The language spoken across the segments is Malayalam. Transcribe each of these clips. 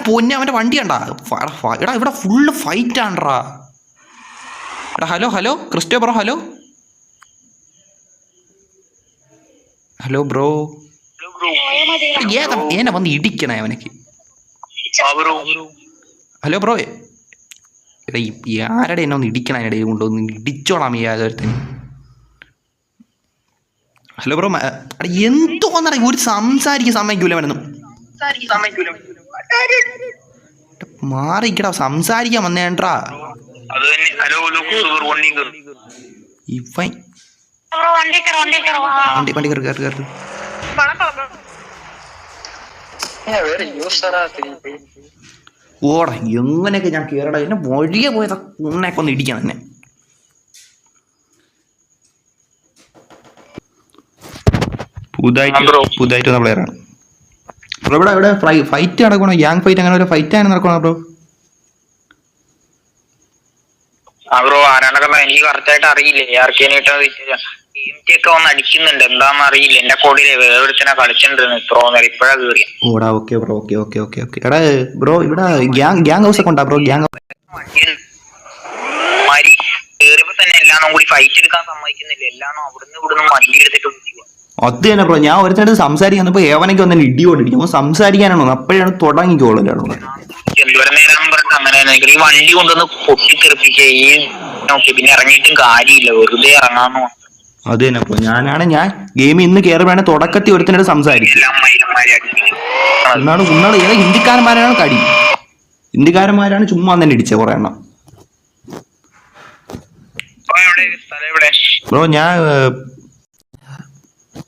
പൊന്നെ അവൻ്റെ വണ്ടി കണ്ടാ. എടാ ഇവിടെ ഫുള്ള് ഫൈറ്റ് ആണ്ട്രാ. എടാ hello hello Christo bro, hello hello bro. ഏനെ വന്ന് ഇടിക്കണേ അവനക്ക്. Hello bro. എടാ ആരുടെ എന്നെ ഒന്ന് ഇടിക്കണ ഇടയിൽ കൊണ്ടുവന്ന് ഇടിച്ചോളാം യാതൊരുത്തന്. Hello bro. എടാ എന്തോന്നറ ഒരു സംസാരിക്കാൻ സമ്മതിക്കൂല അവനൊന്നും. മാറിക്കടാ, സംസാരിക്കാൻ വന്നേണ്ടാ ഇവൻ. വണ്ടി കയറി. ഓടാ എങ്ങനെയൊക്കെ ഞാൻ കയറടാ. എന്നെ വഴിയെ പോയതാ ഉണ്ണയൊക്കെ ഒന്ന് ഇടിക്കാൻ തന്നെ. പുതുതായിട്ട് വന്ന പ്ലെയറാണ് ബ്രോ. ഇവിടെ ഫൈറ്റ് നടക്കണോ? ഗ്യാങ് ഫൈറ്റ് അങ്ങനെ ഒരു ഫൈറ്റ് ആണ് നടക്കണോ ബ്രോ? ബ്രോ ആരാണൊക്കെ എനിക്ക് കറക്റ്റ് ആയിട്ട് അറിയില്ലേ. ഒക്കെ വന്ന് അടിക്കുന്നുണ്ട്, എന്താണെന്ന് അറിയില്ല. എന്റെ കോടിയിലെ വേറൊരുത്തനെ കളിച്ചിട്ടുണ്ടെന്ന് ഇപ്പോഴാണ് കയറിയ. ഓടാ ഓക്കെ ബ്രോ. ഓക്കെ. എടാ ബ്രോ ഇവിടെ ഗ്യാങ് ഹൗസ് ഒക്കെ ഉണ്ടാ ബ്രോ? ഗ്യാങ് കേറിയപ്പോ തന്നെ എല്ലാണോ കൂടി ഫൈറ്റ് എടുക്കാൻ സമ്മതിക്കുന്നില്ല. എല്ലാണോ ഇവിടുന്ന് വണ്ടി എടുത്തിട്ട് അത് തന്നെ ബ്രോ. ഞാൻ ഒരുത്തനടുത്ത് സംസാരിക്കാൻ വന്നപ്പോ ഏവനൊക്കെ വന്നെ ഇടിയോടിക്കും. സംസാരിക്കാനാണോ അപ്പോഴാണ് തുടങ്ങിക്കോളൂ. എന്തോരം നേരം പറഞ്ഞിട്ട് അങ്ങനെ ഈ വണ്ടി കൊണ്ടൊന്ന് പൊട്ടിത്തെറിപ്പിക്കേ പിന്നെ ഇറങ്ങിയിട്ടും കാര്യമില്ല, വെറുതെ ഇറങ്ങാന്ന്. അത് തന്നെ ബ്രോ. ഞാൻ ഗെയിമിൽ ഇന്ന് കയറുമ്പോഴാണ് തുടക്കത്തിൽ ഒരുത്തനോട് സംസാരിക്കും. ഉന്നാട് ഏതാ ഹിന്ദിക്കാരന്മാരാണ് കടി. ഹിന്ദിക്കാരന്മാരാണ് ചുമ്മാ തന്നെ ഇടിച്ചത് കുറെ എണ്ണം. ബ്രോ ഞാൻ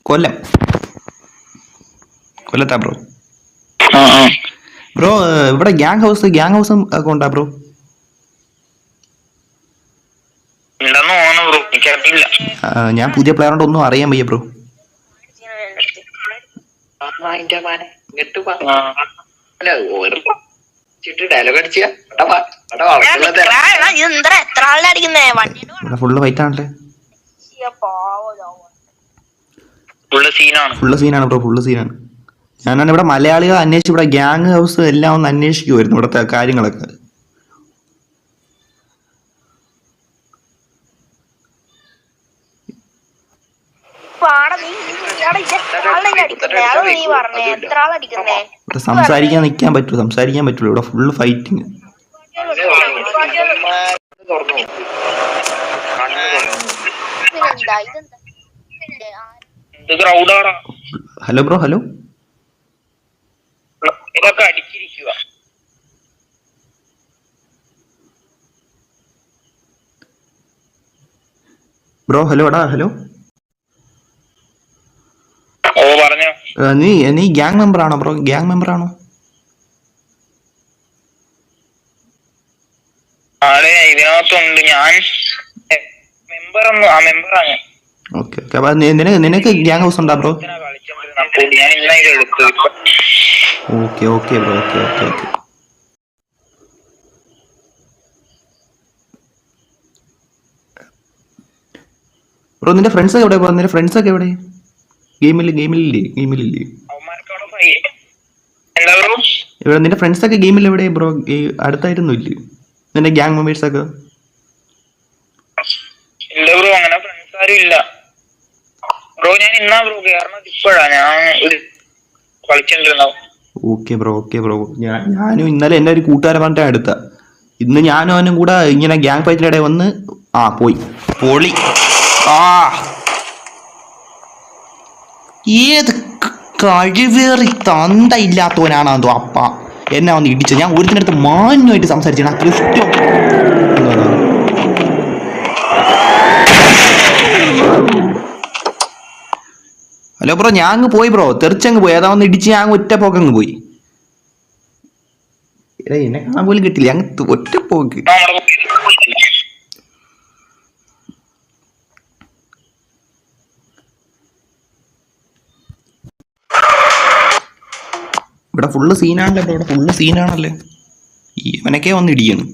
കൊല്ലത്താ ബ്രോ. ബ്രോ ഇവിടെ ഗ്യാങ് ഹൗസും ഒക്കെ ഉണ്ടാ ബ്രോ? ഞാൻ പുതിയ പ്ലെയർ ഒന്നും അറിയാൻ വയ്യ ബ്രോ. ഫുള്ള് ഫൈറ്റ് ആണല്ലേ. ഫുള്ള് സീനാണ് ബ്രോ. ഫുള്ള് സീനാണ്. ഞാനാണ് ഇവിടെ മലയാളികൾ അന്വേഷിച്ച് ഇവിടെ ഗ്യാങ് ഹൗസ് എല്ലാം ഒന്ന് അന്വേഷിക്കുമായിരുന്നു ഇവിടുത്തെ കാര്യങ്ങളൊക്കെ. സംസാരിക്കാൻ നിൽക്കാൻ പറ്റൂ. സംസാരിക്കാൻ പറ്റുള്ളൂ. ഇവിടെ full fighting. Hello bro. Hello bro. Hello എടാ. ഹലോ നീ ഗ്യാങ് മെമ്പർ ആണോ ബ്രോ? ഗ്യാങ് മെമ്പർ ആണോ? ഇതിനകത്തുണ്ട്. ഞാൻ മെമ്പറാണ്. ഓക്കെ. അപ്പൊ നിനക്ക് ഗ്യാങ് ഹൗസ് ഉണ്ടാ bro? Okay bro. Okay. Bro നിന്റെ ഫ്രണ്ട്സ് ഒക്കെ എവിടെ? നിന്റെ ഫ്രണ്ട്സ് ഒക്കെ എവിടെ? ഗെയിമിലില്ലേ? ഇവിടെ നിന്റെ ഫ്രണ്ട്സ് ഒക്കെ ഗെയിമിൽ എവിടെ ബ്രോ? അടുത്തായിരുന്നു ഇല്ലേ നിന്റെ ഗ്യാങ് മെമ്പേഴ്സ് ഒക്കെ? അങ്ങനെ ഫ്രണ്ട്സ് ആരും ഇല്ല ബ്രോ. ഞാൻ ഇന്നാ ബ്രോ കേറണത് ഇപ്പോഴാ. ഞാൻ കളിച്ചിട്ടുണ്ടാവും. Okay bro. ഞാനും ഇന്നലെ എൻ്റെ ഒരു കൂട്ടുകാരൻ പറഞ്ഞിട്ടാണ് എടുത്ത. ഇന്ന് ഞാനും അവനും കൂടെ ഇങ്ങനെ ഗ്യാങ് ഫൈറ്റിനിടെ വന്ന് പോയി പൊളി. ഏത് കഴിവേറി തന്ത ഇല്ലാത്തവനാണെന്തോ അപ്പ എന്നെ വന്ന് ഇടിച്ചത്. ഞാൻ ഒരുത്തിനടുത്ത് മാന്യമായിട്ട് സംസാരിച്ചാണ്. ആ ക്രിസ്റ്റോ. Hello bro. ഞാൻ അങ്ങ് പോയി ബ്രോ. തെറിച്ചങ്ങ് പോയി. അതാ വന്ന് ഇടിച്ച് ഞാൻ ഒറ്റ പോക്കങ്ങ് പോയി. എന്നെ കാണാൻ പോലും കിട്ടില്ല. അങ്ങ് ഒറ്റ പോക്ക്. ഇവിടെ ഫുള്ള് സീനാണല്ലേ ബ്രോ? ഇവിടെ ഫുള്ള് സീനാണല്ലേ. ഇവനൊക്കെ വന്ന് ഇടിക്കുന്നു.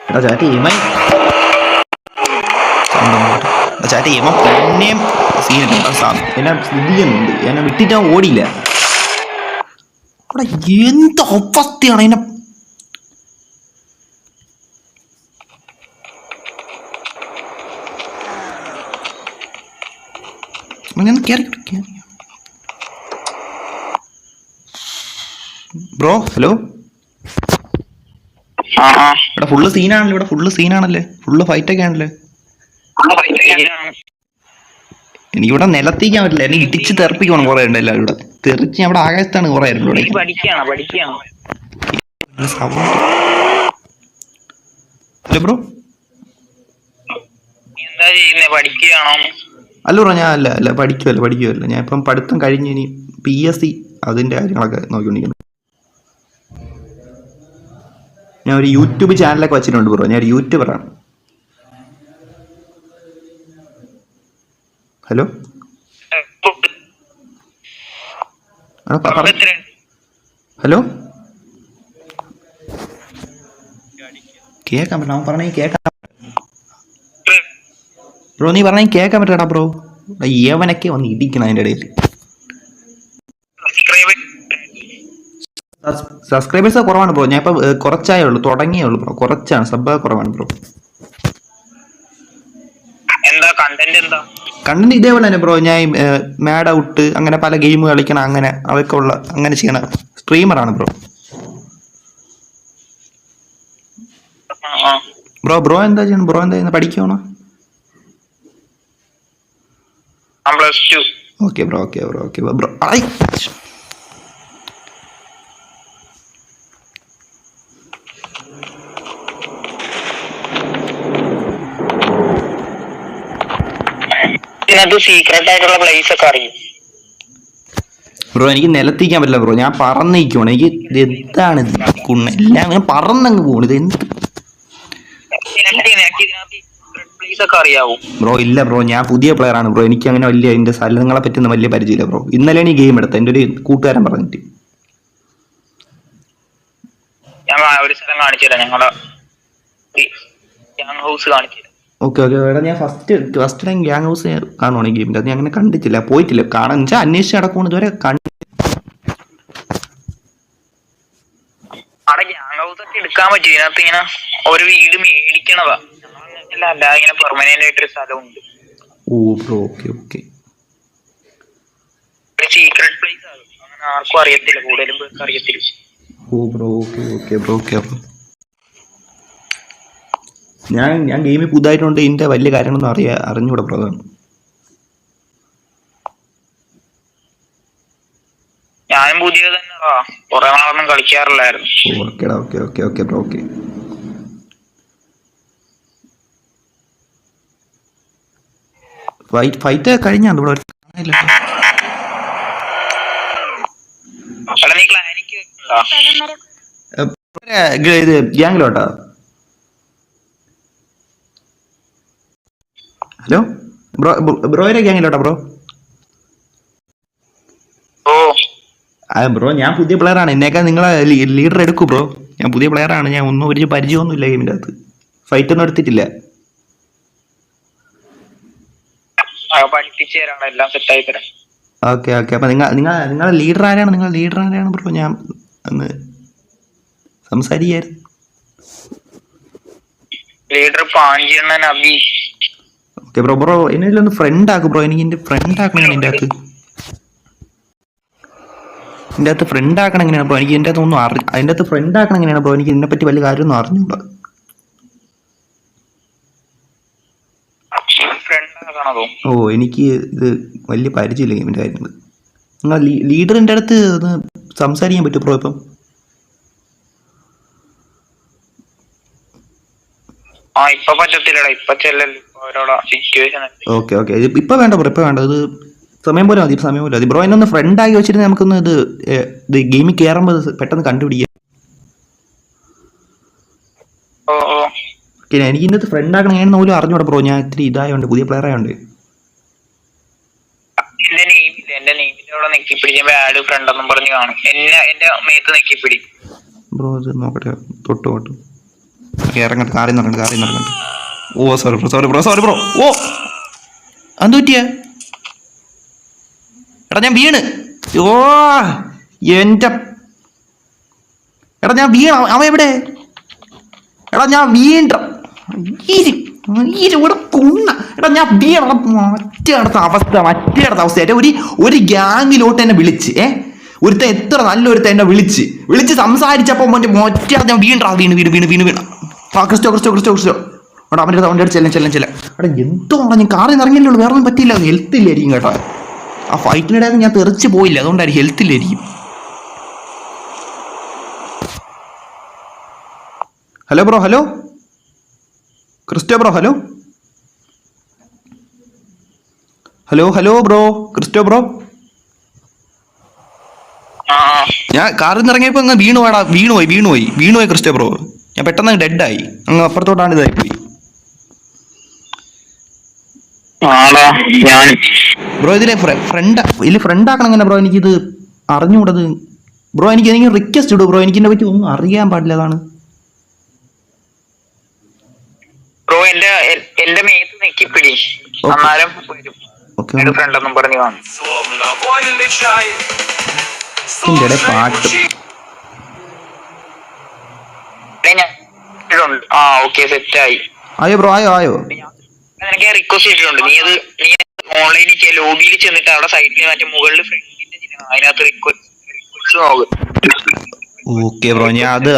എടാ ചാറ്റി ഇവൻ പിന്നെയും സീനുണ്ട്. എന്നെ ശ്രദ്ധിക്കുന്നുണ്ട്, എന്നെ വിട്ടിട്ട് അവൻ ഓടിയില്ല. അവിടെ എന്ത് അവസ്ഥയാണ് എന്നെ. ബ്രോ ഹലോ, ഇവിടെ ഫുള്ള് സീനാണല്ലോ, ഇവിടെ ഫുള്ള് സീനാണല്ലേ, ഫുള്ള് ഫൈറ്റൊക്കെ ആണല്ലേ. എനിക്കിവിടെ നിലത്തിക്കാൻ പറ്റില്ല, എന്നെ ഇടിച്ച് തെറിപ്പിക്കണം. കുറെ ഉണ്ട് എല്ലാവരും ഇവിടെ തെറിച്ച്. അവിടെ ആകാശത്താണ് കുറെ ആയിരുന്നു ഇവിടെ. ഹലോ ബ്രോ, അല്ല ബ്രോ, ഞാൻ അല്ല പഠിക്കുമല്ല. ഞാൻ ഇപ്പം പഠിത്തം കഴിഞ്ഞ് ഇനി PSC അതിൻ്റെ കാര്യങ്ങളൊക്കെ നോക്കിക്കൊണ്ടിരിക്കുന്നു. ഞാൻ ഒരു യൂട്യൂബ് ചാനലൊക്കെ വെച്ചിട്ടുണ്ട് ബ്രോ, ഞാൻ ഒരു യൂട്യൂബറാണ്. ഹലോ ഹലോ, കേൾക്കാൻ പറ്റില്ല. അവൻ പറഞ്ഞ കേൾക്കാൻ ബ്രോ, നീ പറഞ്ഞ കേൾക്കാൻ പറ്റടാ ബ്രോ. ഏവനൊക്കെ വന്ന് ഇടിക്കണം അതിൻ്റെ ഇടയിൽ. സബ്സ്ക്രൈബേഴ്സ് കുറവാണ് ബ്രോ. ഞാൻ ഇപ്പം കുറച്ചായേ ഉള്ളൂ, തുടങ്ങിയേ ഉള്ളൂ ബ്രോ. കുറച്ചാണ്, സബ് കുറവാണ് ബ്രോ. കണ്ടന്റ് ഇതേപോലെ തന്നെ ബ്രോ. ഞാൻ മാഡ് ഔട്ട് അങ്ങനെ പല ഗെയിം കളിക്കണം, അങ്ങനെ അതൊക്കെ ഉള്ള അങ്ങനെ ചെയ്യണ സ്ട്രീമറാണ് ബ്രോ. ബ്രോ എന്താ ചെയ്യണം? ബ്രോ എന്താ പഠിക്കണോ? Okay bro. ബ്രോ സീക്രട്ട് ആയിട്ടുള്ള പ്ലേസ് ഒക്കെ അറിയും ബ്രോ. എനിക്ക് നിലത്തിക്കാൻ പറ്റില്ല ബ്രോ, ഞാൻ പറന്നിരിക്കുവാണ്. എനിക്ക് എന്താണ് എല്ലാം ഞാൻ പറന്നങ്ങ് പോകണം. ഇത് എന്ത് ബ്രോ? ഇല്ല ബ്രോ, ഞാൻ പുതിയ പ്ലെയർ ആണ് ബ്രോ. എനിക്ക് അങ്ങനെ വലിയ അതിന്റെ സ്ഥലങ്ങളെ പറ്റുന്ന വലിയ പരിചയമില്ല ബ്രോ. ഇന്നലെയാണ് ഈ ഗെയിം എടുത്തത്, എൻ്റെ ഒരു കൂട്ടുകാരൻ പറഞ്ഞിട്ട്. ഞാൻ ഒരു സ്ഥലം കാണിച്ചുതരാം, ഞങ്ങളുടെ ഹൗസ് കാണിച്ചു. ഓക്കെ എടാ, ഞാൻ ഫസ്റ്റ് ടൈം ഗ്യാങ് ഹൗസ് കാണുവാണ് ഈ ഗെയിമിൻ്റെ. അത് ഞാൻ അങ്ങനെ കണ്ടിട്ടില്ല, പോയിട്ടില്ല. കാണാൻ വെച്ചാൽ അന്വേഷിച്ച് നടക്കുമെന്ന് ഇതുവരെ അവിടെ ഗ്യാങ് ഹൗസ് ഒക്കെ എടുക്കാൻ പറ്റും. ഇതിനകത്ത് ഇങ്ങനെ ഒരു വീട് മേടിക്കണതാ, അല്ല ഇങ്ങനെ പെർമനന്റ് ആയിട്ടൊരു സ്ഥലമുണ്ട്. ഓ ബ്രോ, ഓക്കെ. ഒരു സീക്രട്ട് പ്ലേസ് ആണ്, അങ്ങനെ ആർക്കും അറിയത്തില്ല, കൂടുതലും പേർക്ക് അറിയത്തില്ല. ഓ ബ്രോ, ഓക്കെ. ഞാൻ ഗെയിമിൽ പുതുതായിട്ടുണ്ട്, ഇതിന്റെ വലിയ കാര്യങ്ങളൊന്നും അറിഞ്ഞൂടാ ബ്രോ. ഞാനും പുതിയത് തന്നെ, കുറെ നാളൊന്നും കളിക്കാറില്ലായിരുന്നു. Okay bro. ഫൈറ്റ് കഴിഞ്ഞാണ് ബ്രോ. ഇത് ഗ്യാങ്ങിലോട്ടാ? ഹലോ ബ്രോയുടെ ഗ്യാങ്ങിലോട്ടാ ബ്രോ? ബ്രോ, ഞാൻ പുതിയ പ്ലെയർ ആണ്. എന്നേക്കാൾ നിങ്ങളെ ലീഡർ എടുക്കൂ ബ്രോ. ഞാൻ പുതിയ പ്ലെയർ ആണ്, ഞാൻ ഒന്നും ഒരു പരിചയമൊന്നുമില്ല ഗെയിമിൻ്റെ അകത്ത്. ഫൈറ്റ് ഒന്നും എടുത്തിട്ടില്ല. ഓക്കെ. അപ്പൊ നിങ്ങളെ ലീഡർ ആരാണ് ബ്രോ? ഞാൻ ഒന്ന് സംസാരിക്കായിരുന്നു. ഓക്കെ ബ്രോ, എന്നെ ഫ്രണ്ട് ആക്കും ബ്രോ. എനിക്ക് എൻ്റെ ഫ്രണ്ട് ആക്കണം. ഞാൻ എൻ്റെ അകത്ത് ഫ്രണ്ട് ആക്കണം എങ്ങനെയാണ് ബ്രോ? എനിക്ക് എൻ്റെ അകത്ത് അതിൻ്റെ അകത്ത് ഫ്രണ്ട് ആക്കണം എങ്ങനെയാണ് ബ്രോ? എനിക്ക് ഇതിനെപ്പറ്റി വലിയ കാര്യമൊന്നും അറിഞ്ഞൂടാ. ഓ, എനിക്ക് ഇത് വലിയ പരിചയമില്ല ഗെയിമിൻ്റെ കാര്യങ്ങൾ. നിങ്ങൾ ലീഡറിൻ്റെ അടുത്ത് ഒന്ന് സംസാരിക്കാൻ പറ്റും ബ്രോ ഇപ്പം? ഓക്കെ. ഇപ്പൊ വേണ്ട ബ്രോ, ഇത് സമയം പോലെ മതി ബ്രോ. എന്നൊന്ന് ഫ്രണ്ട് ആക്കി വെച്ചിട്ട് നമുക്കൊന്ന് ഇത് ഗെയിമിൽ കയറുമ്പോൾ പെട്ടെന്ന് കണ്ടുപിടിക്കാം. ഓക്കെ, എനിക്ക് ഇന്നത്തെ ഫ്രണ്ട് ആക്കണം ഞാൻ പോലും അറിഞ്ഞൂടാ ബ്രോ. ഞാൻ ഇത്തിരി ഇതായോണ്ട്, പുതിയ പ്ലെയർ ആയോണ്ട്. ബ്രോ ഇത് നോക്കട്ടെ, തൊട്ട് ഇറങ്ങട്ടെ. കാറിൽ നിന്ന് ഇറങ്ങട്ടെ. ഓ സോറി ബ്രോ. ഓ എന്ത് പറ്റിയ? എടാ ഞാൻ വീണ്. ഓ എൻ്റെ എടാ ഞാൻ വീണ. അവൻ എവിടെ? എടാ ഞാൻ വീണ്ട ഇവിടെ കുണ്ണ. എടാ ഞാൻ വീണ. മറ്റേ അടുത്ത അവസ്ഥ ഒരു ഗ്യാങ്ങിലോട്ട് എന്നെ വിളിച്ച് ഒരുത്ത എത്ര നല്ലൊരുത്ത എന്നെ വിളിച്ച് സംസാരിച്ചപ്പോൾ മറ്റേ ഞാൻ വീണ. ആ ക്രിസ്റ്റോ എടാ അവൻ്റെ അടുത്ത് ചെല്ലാം. എടാ എന്തോ ഞാൻ കാറിൽ നിന്ന് ഇറങ്ങിയല്ലോ, വേറെ ഒന്നും പറ്റിയില്ല. ഹെൽത്തില്ലായിരിക്കും കേട്ടോ. ആ ഫൈറ്റിനിടെ ഞാൻ തെറിച്ച് പോയില്ല, അതുകൊണ്ടായിരിക്കും ഹെൽത്തില്ലായിരിക്കും. Hello bro. Hello Christo bro. Hello bro. Christo bro, ഞാൻ കാറിൽ നിന്ന് ഇറങ്ങിയപ്പോൾ അങ്ങ് വീണുപോയി ക്രിസ്റ്റോ ബ്രോ. ഞാൻ പെട്ടെന്ന് ഡെഡായി. അങ്ങ് അപ്പുറത്തോട്ടാണ് ഇതായിപ്പോയി. ബ്രോ ഇതിലെ ഫ്രണ്ട് ആക്കണം എങ്ങനെ ബ്രോ? എനിക്കിത് അറിഞ്ഞുകൂടത് ബ്രോ. എനിക്ക് റിക്വസ്റ്റ് ഇടൂ ബ്രോ. എനിക്കിതിനെ പറ്റി ഒന്നും അറിയാൻ പാടില്ല. അതാണ് ബ്രോ. എന്റെ മേത്ത് നെക്കിപ്പിടി, അന്നേരം ഫ്രണ്ട് ഒന്നും പറഞ്ഞു വന്നു. പാട്ട് സെറ്റായി. ആയോ ബ്രോ? ആയോ നിനക്ക് ഞാൻ റിക്വസ്റ്റ് ചെയ്തിട്ടുണ്ട്. നീ ഓൺലൈനിൽ ലോബിയിൽ ചെന്നിട്ട് അവിടെ സൈറ്റിൽ മറ്റേ മുകളിൽ ഫ്രണ്ടിന്റെ അതിനകത്ത് റിക്വസ്റ്റ് നോക്ക്. ഓക്കെ ബ്രോ, ഞാൻ അത്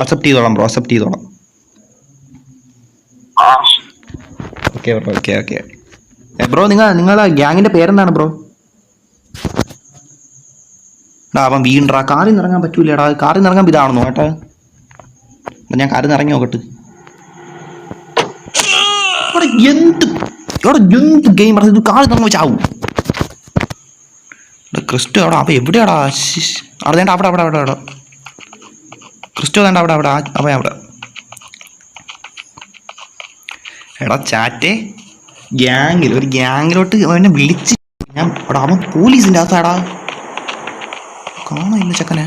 അക്സെപ്റ്റ് ചെയ്തോളാം bro. Okay bro. Okay bro, നിങ്ങളെ ഗ്യാങ്ങിന്റെ പേരെന്താണ് ബ്രോ? എടാ അവൻ വീണ്ടാ. കാറിൽ നിന്ന് ഇറങ്ങാൻ പറ്റൂലടാ. കാറിൽ നിന്ന് ഇറങ്ങാൻ ഇതാണെന്നോ കേട്ടാ? ഞാൻ കാറിൽ നിന്ന് ഇറങ്ങി നോക്കട്ടെ. എന്ത് ഗെയിം ഇത്? കാറിൽ നിന്ന് വെച്ചാവും. ക്രിസ്റ്റോ അവിടെ അവ എവിടെയാടാ? അവിടെ ക്രിസ്റ്റോ വേണ്ട അവിടെ അവൻ എടാ ചാറ്റേ ഒരു ഗ്യാങ്ങിലോട്ട് അവനെ വിളിച്ച് ഞാൻ അവിടെ. അവൻ പോലീസിൻ്റെ അകത്താടാ. കാണാനില്ല ചെക്കനെ.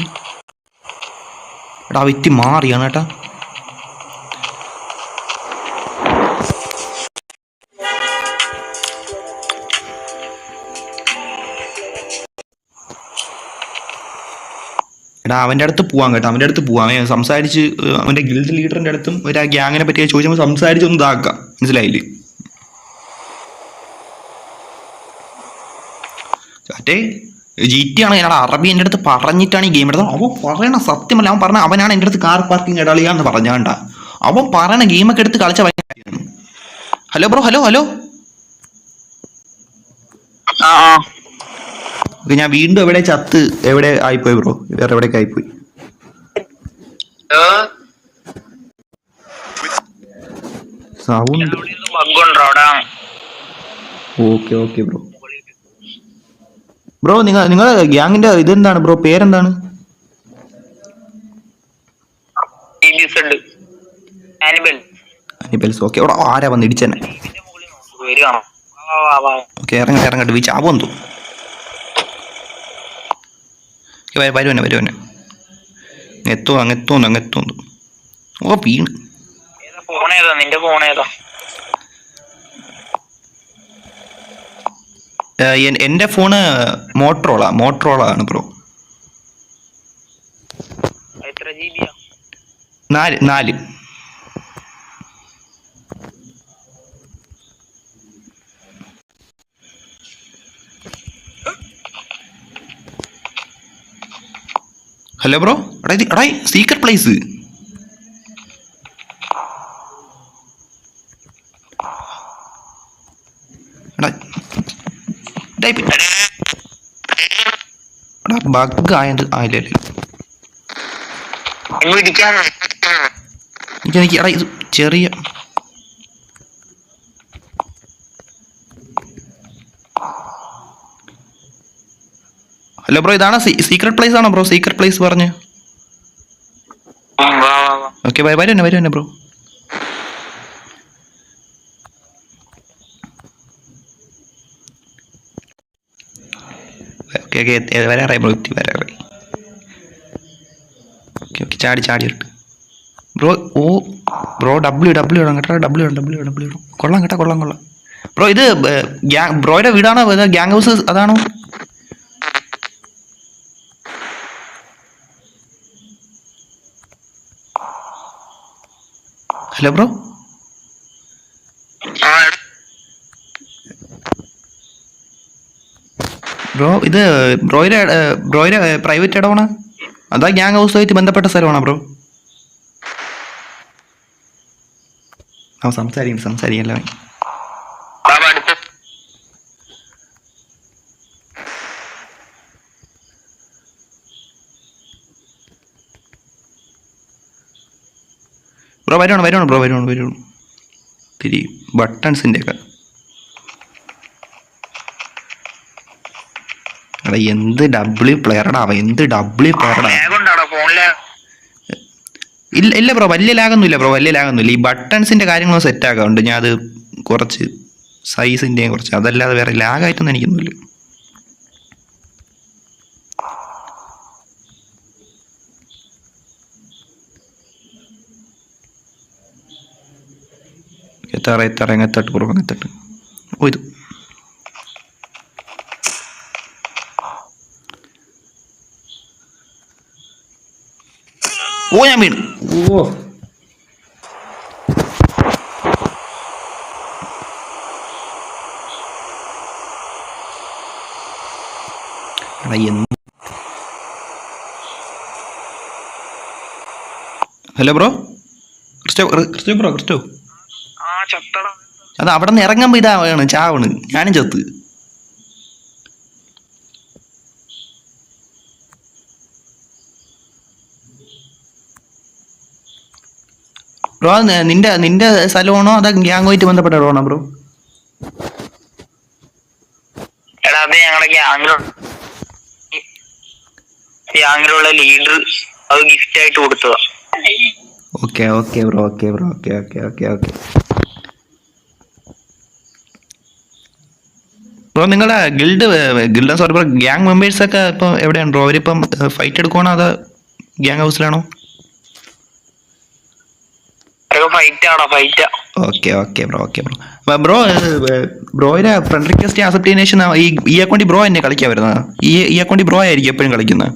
എടാ വ്യക്തി മാറിയാണ് കേട്ടാ. എടാ അവൻ്റെ അടുത്ത് പോവാം കേട്ടോ. അവൻ സംസാരിച്ച് അവൻ്റെ ഗിൽഡ് ലീഡറിൻ്റെ അടുത്തും ഒരു ആ ഗ്യാങ്ങിനെ പറ്റി ചോദിച്ചപ്പോൾ സംസാരിച്ചൊന്നും ഇതാക്കാം. മനസ്സിലായില്ലേ ചാറ്റേ? GT ആണ് എന്നോട് അറബി എൻ്റെ അടുത്ത് പറഞ്ഞിട്ടാണ് ഈ ഗെയിം എടുത്തത്. അവൻ പറയണ സത്യമല്ല. അവൻ പറഞ്ഞ അവനാണ് എൻ്റെ അടുത്ത് കാർ പാർക്കിംഗ് ഇടാളിയാന്ന് പറഞ്ഞാണ്ട. അവൻ പറയണ ഗെയിമൊക്കെ എടുത്ത് കളിച്ച ഭയങ്കര. Hello bro. ഹലോ ഞാൻ വീണ്ടും എവിടെ ആയിപ്പോയി ബ്രോ? വേറെ എവിടേക്ക് ആയിപ്പോയി. Sound okay bro. നിങ്ങളെ ഗ്യാങ്ങിന്റെ ഇതെന്താണ് ബ്രോ? പേരെന്താണ്? അനിബൽസ്. ഓക്കെ. ആരാ വന്ന് ഇടിച്ചെന്നെ? ഓക്കെ ഇറങ്ങട്ടെ. വീച്ച് ആവോന്നു വരുവന്നെ അങ്ങെത്തോന്നു. ഓ വീണ്. നിന്റെ ഫോൺ ഏതാ? എൻ്റെ ഫോണ് മോട്ടറോള ആണ് ബ്രോ. 4. Hello bro. എടാ സീക്രട്ട് പ്ലേസ്. ബഗ് ആയത് ആയില്ലേ? എനിക്ക് എടാ ഇത് ചെറിയ ഹലോ ബ്രോ, ഇതാണ് സീക്രട്ട് പ്ലേസ് ആണോ ബ്രോ? സീക്രട്ട് പ്ലേസ് പറഞ്ഞ്. ഓക്കെ വരുവന്നെ ബ്രോ. വരാറായി ബ്രോ. വരാറായി. ഓക്കെ ചാടി ഇട്ട് ബ്രോ. ബ്രോ ഡബ്ല്യൂ ഇടാം കേട്ടോ. ഡബ്ല്യൂ കൊള്ളാം കേട്ടോ. കൊള്ളാം. ബ്രോ ഇത് ബ്രോയുടെ വീടാണോ ഗ്യാങ് ഹൗസ് അതാണോ? Hello bro. ബ്രോ ഇത് ബ്രോയുടെ പ്രൈവറ്റ് ഇടമാണ് അതാ ഗ്യാങ് ഹൗസുമായിട്ട് ബന്ധപ്പെട്ട സ്ഥലമാണോ ബ്രോ? സംസാരിക്കല്ലോ. ബ്രോ വരുവാണ് തിരി ബട്ടൺസിൻ്റെ ഒക്കെ. എടാ എന്ത് ഡബ്ല്യു പ്ലെയറടാ ഇല്ല ബ്രോ, വലിയ ലാഗൊന്നുമില്ല. ഈ ബട്ടൺസിന്റെ കാര്യങ്ങളും സെറ്റ് ആക്കാറുണ്ട്. ഞാൻ അത് കുറച്ച് സൈസിന്റെയും കുറച്ച്, അതല്ലാതെ വേറെ ലാഗായിട്ടൊന്നും എനിക്കൊന്നുമില്ല. എത്തട്ട് ബ്രോ, അങ്ങെത്തട്ട്. ഓ ഇത് ഞാൻ വീണു. ഓ ഹലോ ബ്രോ, ക്രിസ്റ്റോ അത് അവിടെ നിന്ന് ഇറങ്ങുമ്പോ ഇതാണ് ചാവണ്. ഞാനും ചത്ത്. ബ്രോ നിന്റെ സ്ഥലമാണോ അതോ ഗ്യാങ്ങുമായിട്ട് ബന്ധപ്പെട്ട ഇടമാണോ ബ്രോ? എടാ അത് ഞങ്ങളുടെ ഗ്യാങ്ങിലുള്ള ലീഡർ അത് ഗിഫ്റ്റ് ആയിട്ട് കൊടുത്തതാ. Okay bro. ബ്രോ നിങ്ങളുടെ guild sorry bro, gang members ഒക്കെ ഇപ്പം എവിടെയാണ് ബ്രോ? അവരിപ്പം ഫൈറ്റ് എടുക്കുവാണോ അതോ ഗ്യാങ് ഹൗസിലാണോ? Okay bro. ബ്രോയുടെ ഫ്രണ്ട് റിക്വസ്റ്റ് ആക്സെപ്റ്റ് ചെയ്യുന്ന ശേഷം ഈ അക്കൗണ്ടിൽ ബ്രോ എന്നെ കളിക്കാൻ വരുന്നത്? ഈ അക്കൗണ്ടിൽ ബ്രോ ആയിരിക്കും എപ്പോഴും കളിക്കുന്നത്?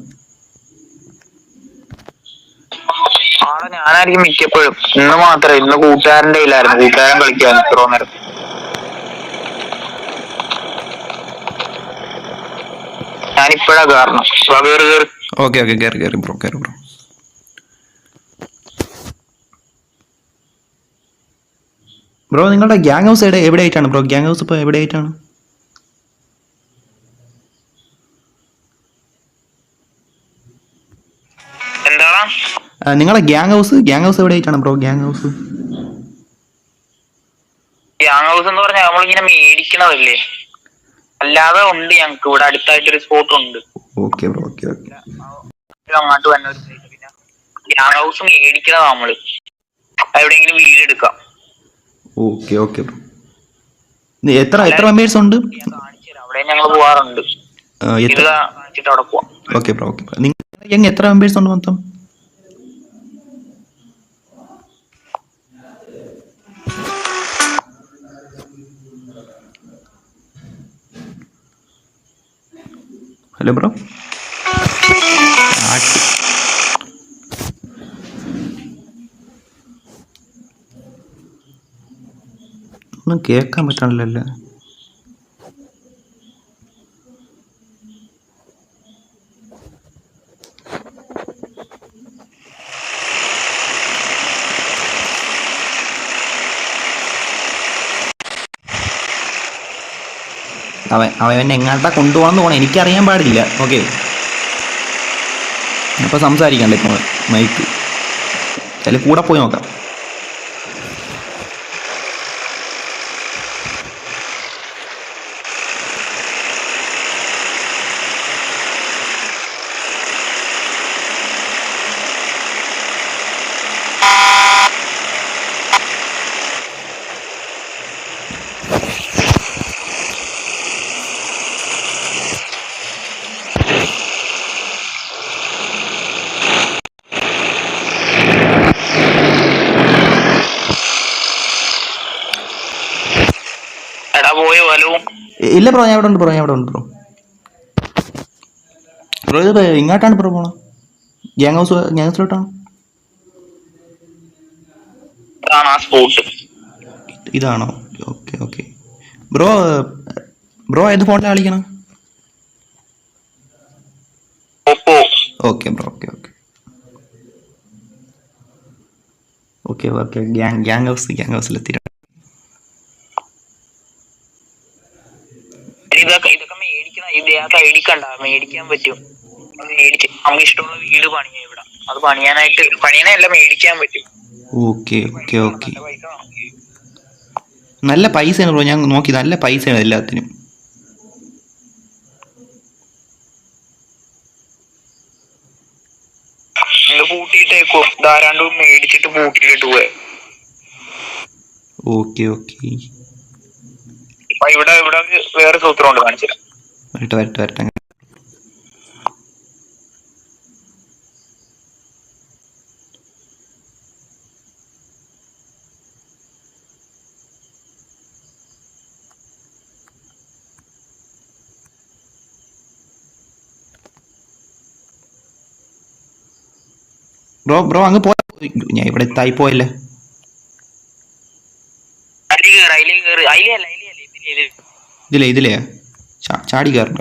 ഞാനായിരിക്കും മിക്കപ്പോഴും. ഇന്ന് മാത്രമേ, ഇന്ന് കൂട്ടുകാരൻ്റെ കയ്യിലായിരുന്നു. കൂട്ടുകാരൻ കളിക്കായിരുന്നു ഇത്രോ നേരം. ഞാനിപ്പോഴാ കാരണം. ഓക്കെ കേറി ബ്രോ. ബ്രോ നിങ്ങളുടെ ഗ്യാങ് ഹൗസ് എവിടെ ആയിട്ടാണ് ബ്രോ? ഗ്യാങ് ഹൗസ് ഇപ്പോൾ എവിടെ ആയിട്ടാണ്? എന്താടാ നിങ്ങളുടെ ഗ്യാങ് ഹൗസ് എവിടെ ആയിട്ടാണ് ബ്രോ? ഗ്യാങ് ഹൗസ് എന്ന് പറഞ്ഞാൽ നമ്മളിങ്ങനെ മേടിക്കണതല്ലേ, അല്ലാതെ ഉണ്ട് ഞങ്ങക്ക് ഇവിടെ അടുത്തായിട്ടൊരു സ്പോട്ട് ഉണ്ട്. Okay bro. അങ്ങോട്ട് തന്നെ ഒരു സൈഡ്. പിന്നെ ഗ്യാങ് ഹൗസ് മേടിക്കണതാ നമ്മള്, എവിടെയെങ്കിലും വീടെടുക്കാം. Okay bro. എത്ര മെമ്പേഴ്സ് ഉണ്ട്? അവിടെ ഞങ്ങൾ പോവാറുണ്ട്. കാണിച്ചിട്ട് അവിടെ പോവാം. Okay bro. നിങ്ങൾ എത്ര മെമ്പേഴ്സ് ഉണ്ട് മൊത്തം? Hello bro. ഒന്നും കേൾക്കാൻ പറ്റണില്ലല്ലോ. അവൻ എങ്ങോട്ടാ കൊണ്ടുപോകാന്ന് പോകണം എനിക്കറിയാൻ പാടില്ല. ഓക്കെ, അപ്പോൾ സംസാരിക്കണ്ട ഇപ്പോൾ മൈക്ക് അതിൽ കൂടെ പോയി നോക്കാം. എടാ പോയോ ഹലോ? ഇല്ല ബ്രോ, ഞാൻ ഇവിടെ ഉണ്ട് ബ്രോ, ഞാൻ ഇവിടെ ഉണ്ട് ബ്രോ. ബ്രോ ഇത് ഇങ്ങോട്ടാണ് ബ്രോ പോണോ? ഗ്യാങ്സിലോട്ടാണ്? ആ സ്പോട്ട്. ഇതാണോ? Okay okay bro. ബ്രോ ഏത് ഫോണിലാണ് കളിക്കണം? Oppo. Okay bro, okay okay okay okay. Gang ഹൗസിലെത്തി. ഇതൊക്കെ മേടിക്കണം. ഇതിനകത്ത് ഐ ഡി കണ്ട മേടിക്കാൻ പറ്റും. നമുക്ക് ഇഷ്ടമുള്ള വീട് പണിയാ ഇവിടെ. അത് പണിയാനല്ല മേടിക്കാൻ പറ്റും. Okay okay okay. നല്ല പൈസയാണ് ബ്രോ, ഞാൻ നോക്കി, നല്ല പൈസയാണ് എല്ലാത്തിനും. പൂട്ടിയിട്ടേക്കോ, ധാരാണ്ട് മേടിച്ചിട്ട് പൂട്ടിയിട്ട് പോയെ. Okay okay. ഇവിടെ വേറെ സൂത്രമുണ്ട്, കാണിച്ചില്ല. വരട്ടെ വരട്ടെ വരട്ടെ. ബ്രോ അങ്ങ് പോയ, ഞാൻ ഇവിടെ എത്തായി പോയല്ലേ. ഇതിലേ ചാടി കയറണ്ട.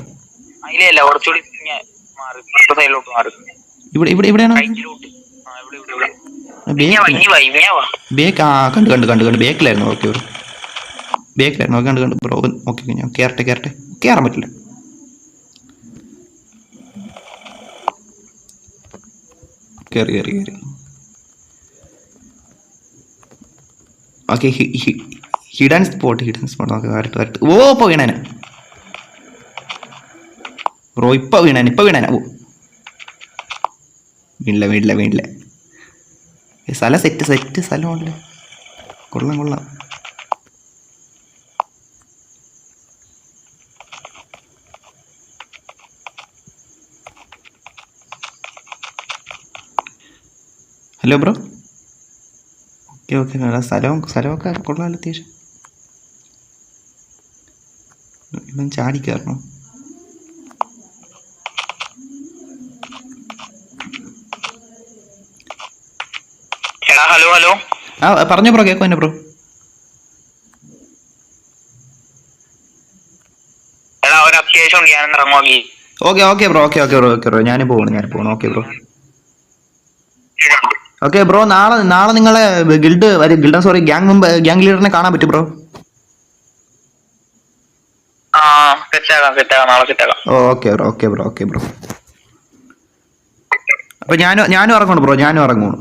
ഇവിടെയാണ് ബേക്ക്. ആ കണ്ടു ബേക്കിലായിരുന്നു. Okay bro, ബേക്കിലായിരുന്നു. കണ്ടു ബ്രോ. ഓക്കെ ഞാൻ കയറട്ടെ കയറാൻ പറ്റില്ല. കയറി. Okay hidden spot. ഓക്കെ വരട്ടെ. ഓ ഇപ്പൊ വീണാന ബ്രോ, ഇപ്പൊ വീണാന. ഓ വീണില്ല. സ്ഥലം സെറ്റ് സ്ഥലമല്ലേ. കൊള്ളാം. Hello bro. ഓക്കെ സ്ഥലമൊക്കെ കൊള്ളാമല്ലോ അത്യാവശ്യം. ചാടി കയറണം. ഹലോ. ആ പറഞ്ഞോ ബ്രോ, കേൾക്കും എന്നെ ബ്രോ. അത്യാവശ്യം ഓക്കെ ബ്രോ, ഞാനും പോകണം. Okay bro. ഓക്കെ ബ്രോ, നാളെ നിങ്ങളെ ഗ്യാങ് ലീഡറിനെ കാണാൻ പറ്റും ബ്രോ? Okay bro. അപ്പൊ ഞാനും ഇറങ്ങണം ബ്രോ, ഞാനും ഇറങ്ങണം.